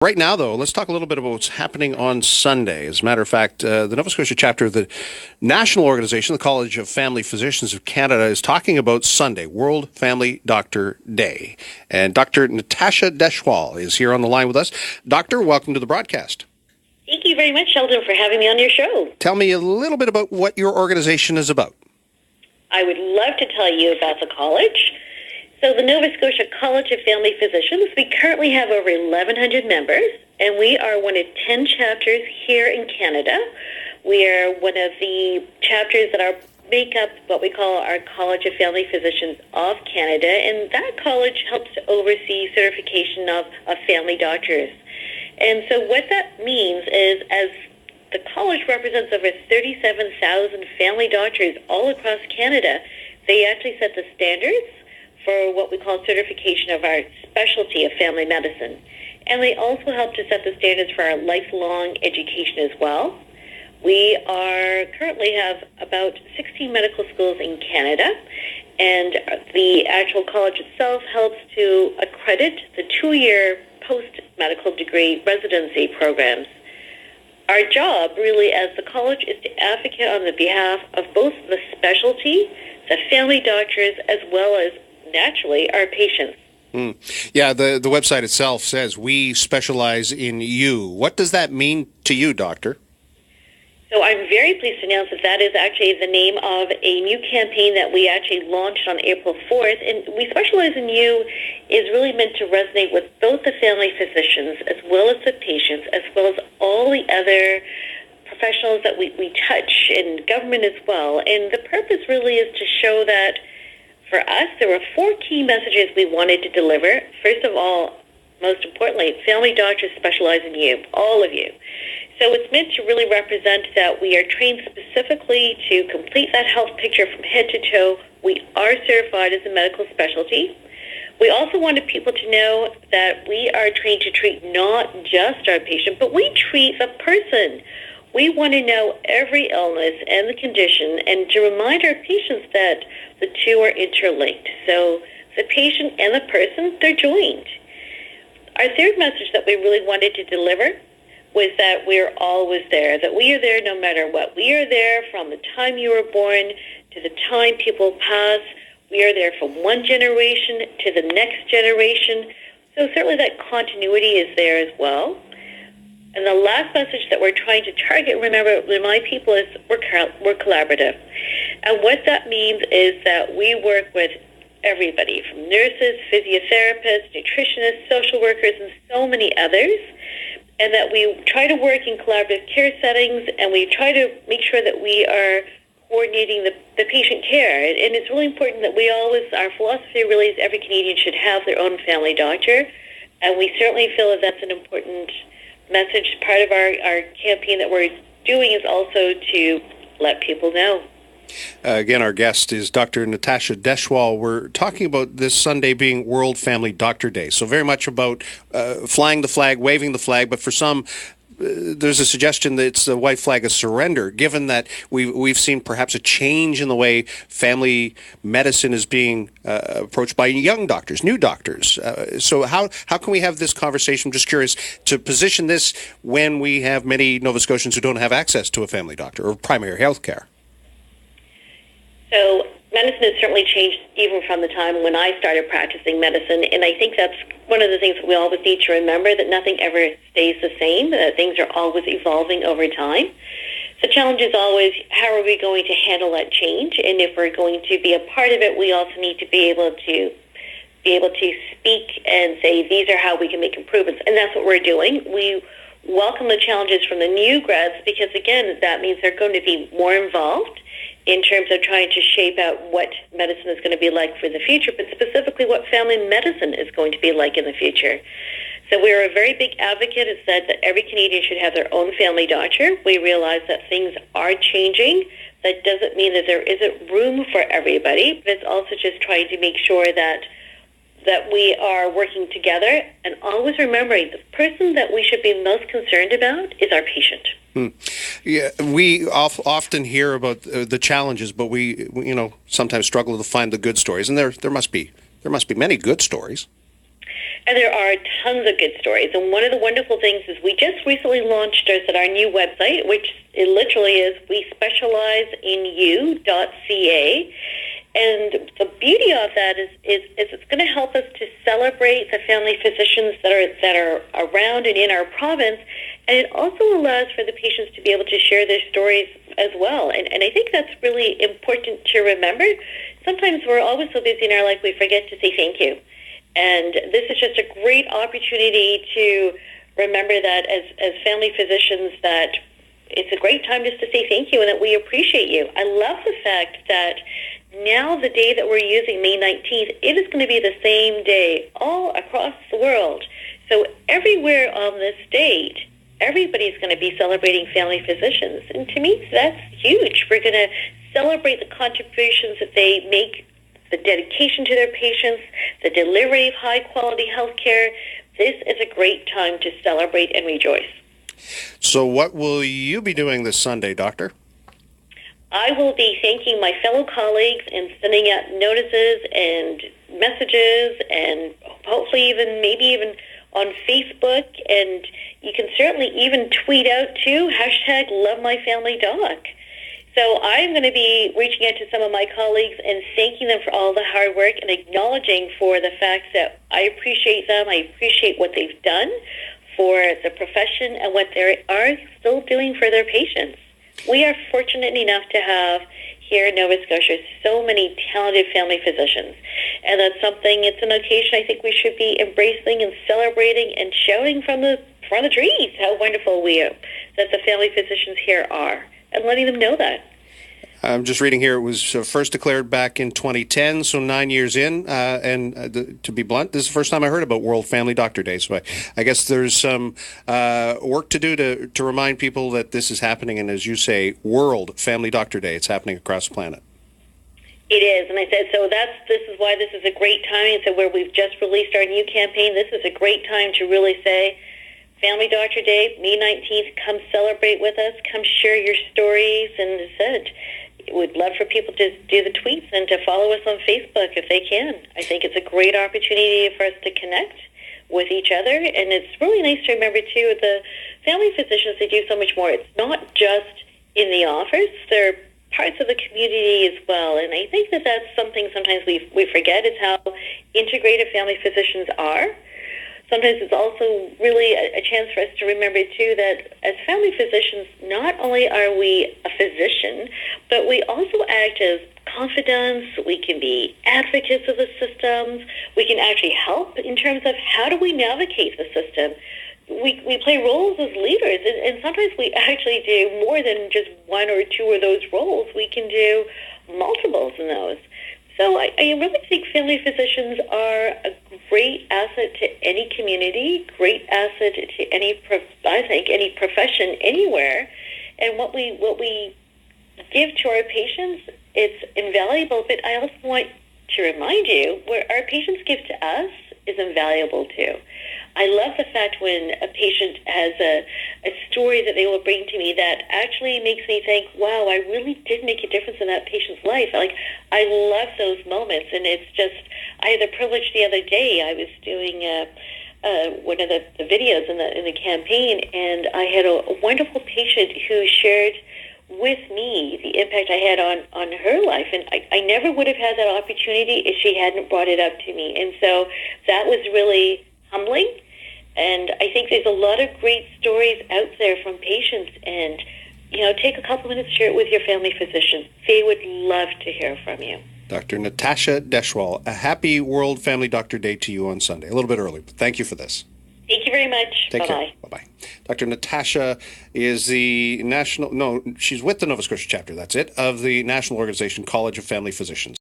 Right now, though, let's talk a little bit about what's happening on Sunday. As a matter of fact, the Nova Scotia chapter of the national organization, the College of Family Physicians of Canada, is talking about Sunday, World Family Doctor Day. And Dr. Natasha Deshwal is here on the line with us. Doctor, welcome to the broadcast. Thank you very much, Sheldon, for having me on your show. Tell me a little bit about what your organization is about. I would love to tell you about the college. So the Nova Scotia College of Family Physicians, we currently have over 1,100 members, and we are one of 10 chapters here in Canada. We are one of the chapters that make up what we call our College of Family Physicians of Canada, and that college helps to oversee certification of family doctors. And so what that means is, as the college represents over 37,000 family doctors all across Canada, they actually set the standards for what we call certification of our specialty of family medicine. And they also help to set the standards for our lifelong education as well. We currently have about 16 medical schools in Canada, and the actual college itself helps to accredit the 2-year post-medical degree residency programs. Our job, really, as the college, is to advocate on the behalf of both the specialty, the family doctors, as well as, naturally, our patients. Yeah, the website itself says, we specialize in you. What does that mean to you, Doctor? So I'm very pleased to announce that is actually the name of a new campaign that we actually launched on April 4th. And We Specialize in You is really meant to resonate with both the family physicians as well as the patients, as well as all the other professionals that we touch, and government as well. And the purpose really is to show that for us, there were 4 key messages we wanted to deliver. First of all, most importantly, family doctors specialize in you, all of you. So it's meant to really represent that we are trained specifically to complete that health picture from head to toe. We are certified as a medical specialty. We also wanted people to know that we are trained to treat not just our patient, but we treat the person. We want to know every illness and the condition, and to remind our patients that the two are interlinked. So the patient and the person, they're joined. Our third message that we really wanted to deliver was that we're always there, that we are there no matter what. We are there from the time you were born to the time people pass. We are there from one generation to the next generation. So certainly that continuity is there as well. And the last message that we're trying to target, remind people, is we're collaborative. And what that means is that we work with everybody, from nurses, physiotherapists, nutritionists, social workers, and so many others, and that we try to work in collaborative care settings, and we try to make sure that we are coordinating the patient care. And it's really important that our philosophy really is every Canadian should have their own family doctor, and we certainly feel that that's an important message. Part of our campaign that we're doing is also to let people know. Again, our guest is Dr. Natasha Deshwal. We're talking about this Sunday being World Family Doctor Day. So very much about flying the flag, waving the flag, but for some, there's a suggestion that it's the white flag of surrender, given that we've seen perhaps a change in the way family medicine is being approached by young doctors, new doctors. So how can we have this conversation? I'm just curious to position this when we have many Nova Scotians who don't have access to a family doctor or primary health care. So medicine has certainly changed even from the time when I started practicing medicine, and I think that's one of the things that we always need to remember, that nothing ever stays the same, that things are always evolving over time. The challenge is always, how are we going to handle that change? And if we're going to be a part of it, we also need to be able to speak and say, these are how we can make improvements. And that's what we're doing. We welcome the challenges from the new grads because, again, that means they're going to be more involved in terms of trying to shape out what medicine is going to be like for the future, but specifically what family medicine is going to be like in the future. So we're a very big advocate. It's said that every Canadian should have their own family doctor. We realize that things are changing. That doesn't mean that there isn't room for everybody, but it's also just trying to make sure that we are working together, and always remembering the person that we should be most concerned about is our patient. Yeah, we often hear about the challenges, but we sometimes struggle to find the good stories, and there must be many good stories. And there are tons of good stories. And one of the wonderful things is we just recently launched our new website, which it literally is wespecializeinyou.ca. And the beauty of that is it's going to help us to celebrate the family physicians that are around and in our province, and it also allows for the patients to be able to share their stories as well. And I think that's really important to remember. Sometimes we're always so busy in our life we forget to say thank you. And this is just a great opportunity to remember that as family physicians, that it's a great time just to say thank you and that we appreciate you. I love the fact that now the day that we're using, May 19th, it is going to be the same day all across the world. So everywhere on this date, everybody's going to be celebrating family physicians. And to me, that's huge. We're going to celebrate the contributions that they make, the dedication to their patients, the delivery of high-quality health care. This is a great time to celebrate and rejoice. So what will you be doing this Sunday, Doctor? I will be thanking my fellow colleagues and sending out notices and messages, and hopefully maybe even on Facebook. And you can certainly even tweet out too, #LoveMyFamilyDoc. So I'm going to be reaching out to some of my colleagues and thanking them for all the hard work and acknowledging for the fact that I appreciate them. I appreciate what they've done for the profession and what they are still doing for their patients. We are fortunate enough to have here in Nova Scotia so many talented family physicians. And that's something, it's an occasion I think we should be embracing and celebrating and shouting from the trees how wonderful that the family physicians here are, and letting them know that. I'm just reading here, it was first declared back in 2010, so 9 years in, to be blunt, this is the first time I heard about World Family Doctor Day, so I guess there's some work to do to remind people that this is happening, and as you say, World Family Doctor Day, it's happening across the planet. It is, and I said, this is why this is a great time, and so where we've just released our new campaign, this is a great time to really say, Family Doctor Day, May 19th, come celebrate with us, come share your stories, and as I said, we'd love for people to do the tweets and to follow us on Facebook if they can. I think it's a great opportunity for us to connect with each other, and it's really nice to remember, too, the family physicians, they do so much more. It's not just in the office. They're parts of the community as well, and I think that that's something sometimes we forget is how integrated family physicians are. Sometimes it's also really a chance for us to remember, too, that as family physicians, not only are we a physician, but we also act as confidants. We can be advocates of the systems. We can actually help in terms of how do we navigate the system. We play roles as leaders, and sometimes we actually do more than just one or two of those roles. We can do multiples in those. So I really think family physicians are a great asset to any community, great asset to any profession anywhere. And what we give to our patients, it's invaluable. But I also want to remind you, where our patients give to us is invaluable too. I love the fact when a patient has a story that they will bring to me that actually makes me think, wow, I really did make a difference in that patient's life. Like, I love those moments, and it's just, I had the privilege the other day, I was doing one of the videos in the campaign, and I had a wonderful patient who shared with me the impact I had on her life, and I never would have had that opportunity if she hadn't brought it up to me. And so that was really humbling, and I think there's a lot of great stories out there from patients, and take a couple minutes to share it with your family physician. They would love to hear from you. Dr. Natasha Deshwal, a happy World Family Doctor Day to you on Sunday. A little bit early, but thank you for this. Thank you very much. Take Bye-bye. care. Bye-bye. Dr. Natasha is she's with the Nova Scotia chapter, that's it, of the National Organization College of Family Physicians.